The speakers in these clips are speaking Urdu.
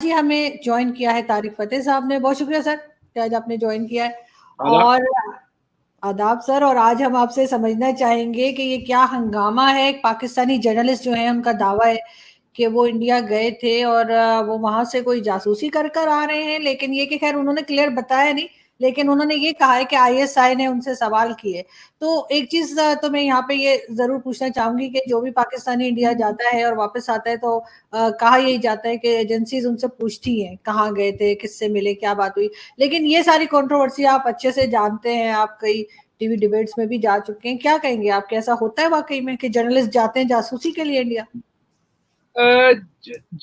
ہی ہمیں جوائن کیا ہے طارق فتح صاحب نے. بہت شکریہ سر کہ آج آپ نے جوائن کیا ہے. اور آداب سر. اور آج ہم آپ سے سمجھنا چاہیں گے کہ یہ کیا ہنگامہ ہے. پاکستانی جرنلسٹ جو ہیں ان کا دعویٰ ہے کہ وہ انڈیا گئے تھے اور وہ وہاں سے کوئی جاسوسی کر کر آ رہے ہیں, لیکن یہ کہ خیر انہوں نے کلیئر بتایا نہیں, لیکن انہوں نے یہ کہا ہے کہ آئی ایس آئی نے ان سے سوال کیے. تو ایک چیز تو میں یہاں پہ یہ ضرور پوچھنا چاہوں گی کہ جو بھی پاکستانی انڈیا جاتا ہے اور واپس آتا ہے تو کہا یہی جاتا ہے کہ ایجنسیز ان سے پوچھتی ہیں کہاں گئے تھے, کس سے ملے, کیا بات ہوئی. لیکن یہ ساری کنٹروورسی آپ اچھے سے جانتے ہیں, آپ کئی ٹی وی ڈیبیٹس میں بھی جا چکے ہیں. کیا کہیں گے آپ کہ ایسا ہوتا ہے واقعی میں کہ جرنلسٹ جاتے ہیں جاسوسی کے لیے انڈیا؟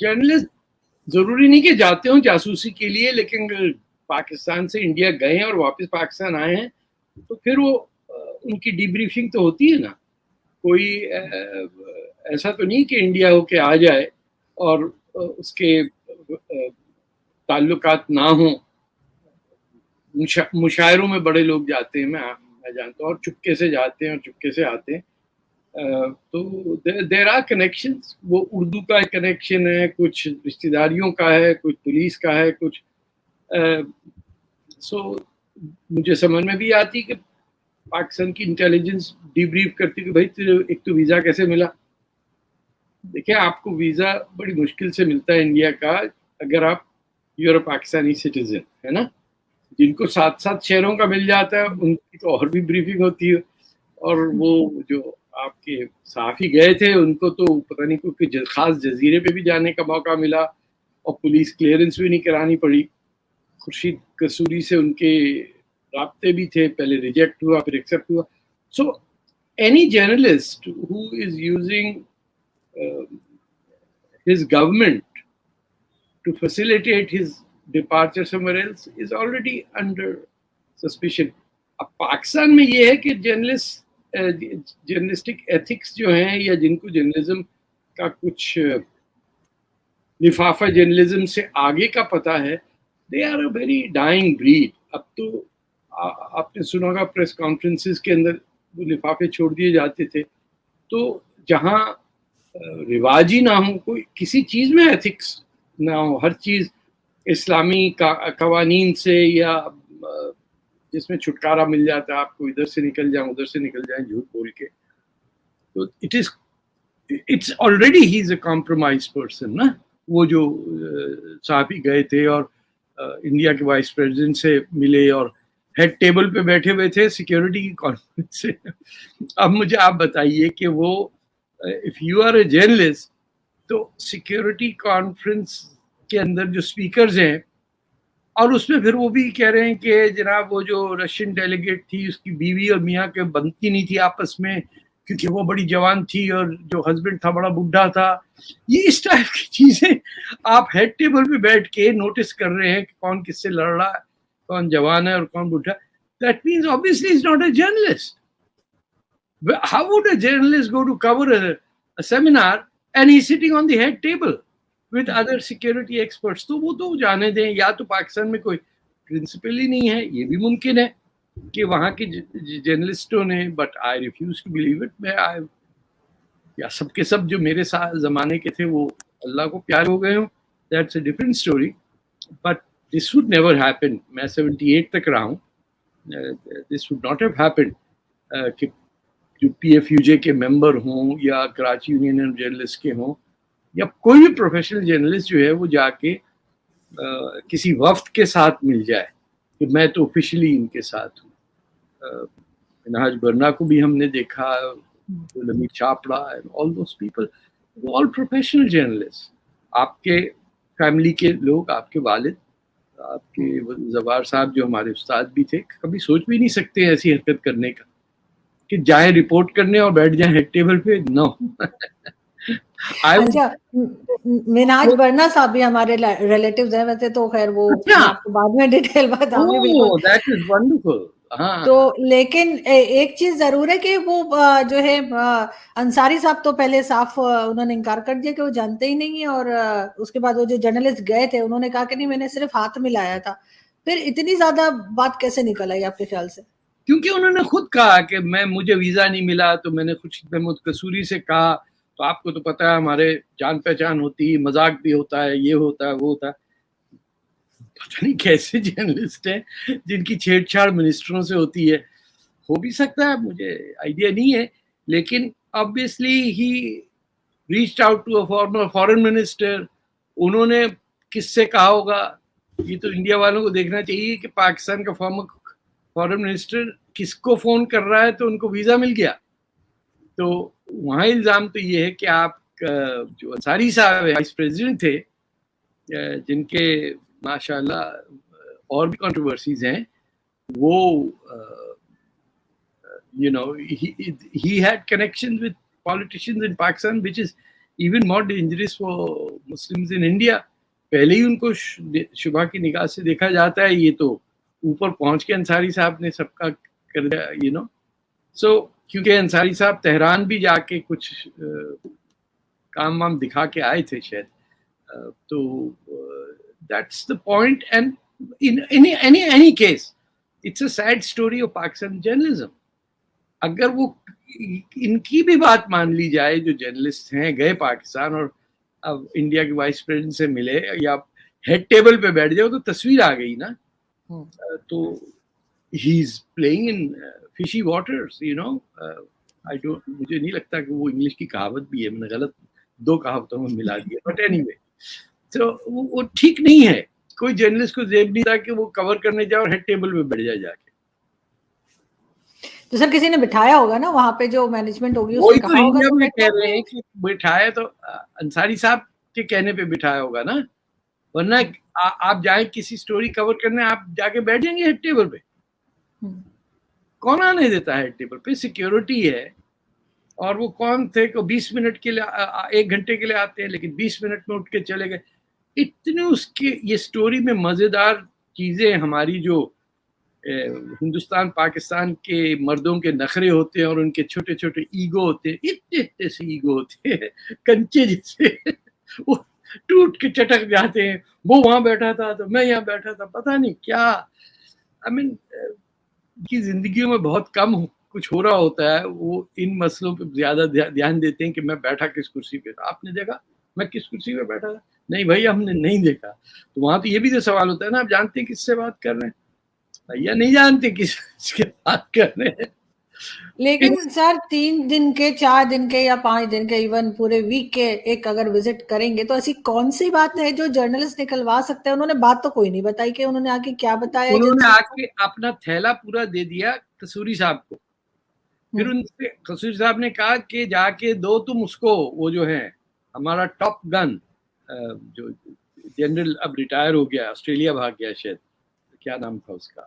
جرنلسٹ ضروری نہیں کہ جاتے ہوں جاسوسی کے لیے, لیکن پاکستان سے انڈیا گئے ہیں اور واپس پاکستان آئے ہیں تو پھر وہ ان کی ڈی بریفنگ تو ہوتی ہے نا. کوئی ایسا تو نہیں کہ انڈیا ہو کے آ جائے اور اس کے تعلقات نہ ہوں. مشاعروں میں بڑے لوگ جاتے ہیں, میں جانتا ہوں, اور چپکے سے جاتے ہیں اور چپکے سے آتے ہیں. تو دیر آر کنیکشنز. وہ اردو کا ایک کنیکشن ہے, کچھ رشتہ داریوں کا ہے, کچھ پولیس کا ہے, کچھ سو مجھے سمجھ میں بھی آتی کہ پاکستان کی انٹیلیجنس ڈی بریف کرتی کہ بھائی ایک تو ویزا کیسے ملا. دیکھیں آپ کو ویزا بڑی مشکل سے ملتا ہے انڈیا کا اگر آپ یور پاکستانی سٹیزن ہے نا. جن کو 7 شہروں کا مل جاتا ہے ان کی تو اور بھی بریفنگ ہوتی ہے. اور وہ جو آپ کے صحافی گئے تھے ان کو تو پتہ نہیں کوئی خاص جزیرے پہ بھی جانے کا موقع ملا اور پولیس کلیئرنس بھی نہیں کرانی پڑی. خورشید قصوری سے ان کے رابطے بھی تھے, پہلے ریجیکٹ ہوا پھر ایکسیپٹ ہوا. So any journalist who is using his government to facilitate his departure somewhere else is already under suspicion. اب پاکستان میں یہ ہے کہ جرنلسٹک ایتھکس جو ہیں یا جن کو جرنلزم کا کچھ لفافہ جرنلزم سے آگے کا پتہ ہے, they are a very dying breed. اب تو آپ نے سنا ہوگا پریس کانفرنسز کے اندر وہ لفافے چھوڑ دیے جاتے تھے. تو جہاں رواجی نہ ہو, کوئی کسی چیز میں ایتھکس نہ ہو, ہر چیز اسلامی قوانین سے یا جس میں چھٹکارا مل جاتا ہے آپ کو, ادھر سے نکل جائیں ادھر سے نکل جائیں جھوٹ بول کے, تو اٹس آلریڈی ہی از اے کمپرومائز پرسن نا. وہ جو صحافی گئے تھے اور انڈیا کے وائس پریزیڈنٹ سے ملے اور ہیڈ ٹیبل پہ بیٹھے ہوئے تھے سیکیورٹی کی کانفرنس سے. اب مجھے آپ بتائیے کہ وہ if you are a journalist تو سیکیورٹی کانفرنس کے اندر جو سپیکرز ہیں اور اس میں پھر وہ بھی کہہ رہے ہیں کہ جناب وہ جو رشین ڈیلیگیٹ تھی اس کی بیوی اور میاں کے بنتی نہیں تھی آپس میں کیونکہ وہ بڑی جوان تھی اور جو ہسبینڈ تھا بڑا بڈھا تھا. یہ اس ٹائپ کی چیزیں آپ ہیڈ ٹیبل پہ بیٹھ کے نوٹس کر رہے ہیں کہ کون کس سے لڑ رہا ہے, کون جوان ہے اور کون بڈھا. That means obviously he's not a journalist. How would a journalist go to cover a seminar and he's sitting on the head table with other security experts? تو وہ تو جانے دیں, یا تو پاکستان میں کوئی پرنسپل ہی نہیں ہے, یہ بھی ممکن ہے کہ وہاں کے جرنلسٹوں نے, but I refuse to believe it. میں یا سب کے سب جو میرے ساتھ زمانے کے تھے وہ اللہ کو پیار ہو گئے ہوں, that's a different story, but this would never happen. میں 78 تک رہا ہوں, this would not have happen کہ جو پی ایف یو جے کے ممبر ہوں یا کراچی یونین آف جرنلسٹ کے ہوں یا کوئی بھی پروفیشنل جرنلسٹ جو ہے وہ جا کے کسی وفد کے ساتھ مل جائے کہ میں تو آفیشلی ان کے ساتھ ہوں. منہاج برنا کو بھی ہم نے دیکھا, لمبی چاپڑا, all those people all professional journalist. آپ کے فیملی کے لوگ, آپ کے والد, آپ کے زوار صاحب جو ہمارے استاد بھی تھے, کبھی سوچ بھی نہیں سکتے ایسی حرکت کرنے کا کہ جائیں رپورٹ کرنے اور بیٹھ جائیں ہیڈ ٹیبل پہ. نو. اچھا, منہاج برنا صاحب بھی ہمارے ریلیٹیوز ہیں ویسے تو, خیر وہ آپ کو بعد میں ڈیٹیل بتاؤں گی. بالکل, دیٹ از ونڈرفل. تو لیکن ایک چیز ضرور ہے کہ وہ جو ہے انصاری صاحب تو پہلے صاف انہوں نے انکار کر دیا کہ وہ جانتے ہی نہیں ہیں, اور اس کے بعد وہ جو جرنلسٹ گئے تھے انہوں نے کہا کہ نہیں میں نے صرف ہاتھ ملایا تھا. پھر اتنی زیادہ بات کیسے نکل آئی آپ کے خیال سے؟ کیونکہ انہوں نے خود کہا کہ مجھے ویزا نہیں ملا, تو میں نے خورشید محمود قصوری سے کہا, تو آپ کو تو پتہ ہے ہمارے جان پہچان ہوتی ہے, مذاق بھی ہوتا ہے, یہ ہوتا ہے وہ ہوتا ہے. پتہ نہیں کیسے جرنلسٹ ہیں جن کی چھیڑ چھاڑ منسٹروں سے ہوتی ہے. ہو بھی سکتا ہے, مجھے آئیڈیا نہیں ہے, لیکن obviously he reached out to a former foreign minister. انہوں نے کس سے کہا ہوگا, یہ تو انڈیا والوں کو دیکھنا چاہیے کہ پاکستان کا فارن منسٹر کس کو فون کر رہا ہے تو ان کو ویزا مل گیا. تو وہاں الزام تو یہ ہے کہ آپ جو انصاری صاحب وائس پریزیڈنٹ تھے, جن کے ماشاء اللہ اور بھی کنٹروورسیز ہیں, وہ he had connections with politicians in Pakistan, which is even more dangerous for Muslims in India. پہلے ہی ان کو شبہ کی نگاہ سے دیکھا جاتا ہے, یہ تو اوپر پہنچ کے انصاری صاحب نے سب کا کر دیا, سو کیونکہ انصاری صاحب تہران بھی جا کے کچھ کام وام دکھا کے آئے تھے شاید, تو that's the point. And in any case, it's a sad story of Pakistan journalism. اگر وہ ان کی بھی بات مان لی جائے, جو جرنلسٹ ہیں گئے پاکستان اور اب انڈیا کے وائس پریزیڈنٹ سے ملے یا ہیڈ ٹیبل پہ بیٹھ جاؤ, تو تصویر آ گئی نا. تو ہی از پلئنگ ان فشی واٹرز, مجھے نہیں لگتا کہ وہ انگلش کی کہاوت بھی ہے, میں نے غلط 2 کہاوتوں میں ملا دیا, بٹ اینی وے تو وہ ٹھیک نہیں ہے. کوئی جرنلسٹ کو زیب نہیں تھا کہ وہ کور کرنے جائے اور ہیڈ ٹیبل پہ بیٹھ جائے جا کے. تو سر کسی نے بٹھایا ہوگا نا وہاں پہ, جو مینجمنٹ ہوگی اس وہی نے تو کہا ہوگا. انڈیا میں کہہ رہے ہیں کہ بٹھایا تو انصاری صاحب کے کہنے پہ بٹھایا ہوگا نا, ورنہ آپ جائیں کسی سٹوری کور کرنے, آپ جا کے بیٹھ جائیں گے ہیڈ ٹیبل پہ. کون آنے دیتا ہے ہیڈ ٹیبل پہ؟ سیکیورٹی ہے. اور وہ کون تھے کہ 20 منٹ کے لیے 1 گھنٹے کے لیے آتے ہیں, لیکن 20 منٹ میں اٹھ کے چلے گئے. اتنے اس کے یہ سٹوری میں مزیدار چیزیں ہماری جو ہندوستان پاکستان کے مردوں کے نخرے ہوتے ہیں اور ان کے چھوٹے چھوٹے ایگو ہوتے ہیں, اتنے سے ایگو ہوتے ہیں کنچے جیسے, وہ ٹوٹ کے چٹک جاتے ہیں. وہ وہاں بیٹھا تھا تو میں یہاں بیٹھا تھا, پتہ نہیں کیا. کی زندگیوں میں بہت کم کچھ ہو رہا ہوتا ہے, وہ ان مسئلوں پہ زیادہ دھیان دیتے ہیں کہ میں بیٹھا کس کرسی پہ. آپ نے دیکھا میں کس کرسی پہ بیٹھا تھا؟ نہیں بھائی, ہم نے نہیں دیکھا. تو وہاں تو یہ بھی تو سوال ہوتا ہے نا, آپ جانتے ہیں کس سے بات کر رہے ہیں؟ بھیا نہیں جانتے کس کے بات کر رہے ہیں. لیکن سر 3 دن کے 4 دن کے یا 5 دن کے, ایون پورے ویک کے ایک اگر وزٹ کریں گے تو ایسی کون سی بات ہے جو جرنلسٹ نکلوا سکتے ہیں؟ انہوں نے بات تو کوئی نہیں بتائی کہ انہوں نے آ کے کیا بتایا. انہوں نے آ کے اپنا تھیلا پورا دے دیا قصوری صاحب کو. پھر ان سے قصوری صاحب نے کہا کہ جا کے دو تم اس کو, وہ جو ہے ہمارا ٹاپ گن جو جنرل اب ریٹائر ہو گیا, آسٹریلیا بھاگ گیا شاید, کیا نام تھا اس کا,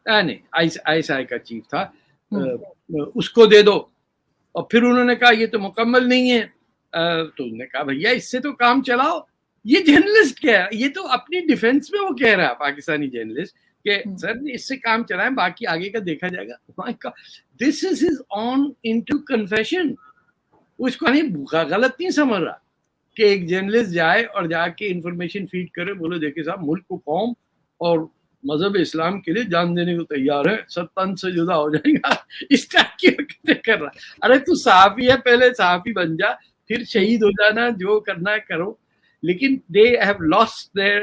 نہیں آئی آئی کا چیف تھا, اس کو دے دو. اور پھر انہوں نے کہا یہ تو مکمل نہیں ہے, تو انہوں نے کہا بھیا اس سے تو کام چلاؤ. یہ جرنلسٹ کیا ہے, یہ تو اپنی ڈیفینس میں وہ کہہ رہا ہے پاکستانی جرنلسٹ کہ سر اس سے کام چلائیں, باقی آگے کا دیکھا جائے گا. This is his own into confession. اس کو غلط نہیں سمجھ رہا کہ ایک جرنلسٹ جائے اور جا کے انفارمیشن فیڈ کرے, بولے دیکھیں صاحب ملک کو قوم اور مذہب اسلام کے لیے جان دینے کو تیار ہے, سب تن سے جدا ہو جائے گا. اس ٹائپ کی حرکتیں کر رہا. ارے تو صحافی ہے, پہلے صحافی بن جا, پھر شہید ہو جانا, جو کرنا ہے کرو. لیکن they have lost their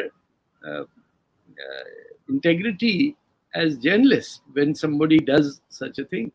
integrity as journalists when somebody does such a thing.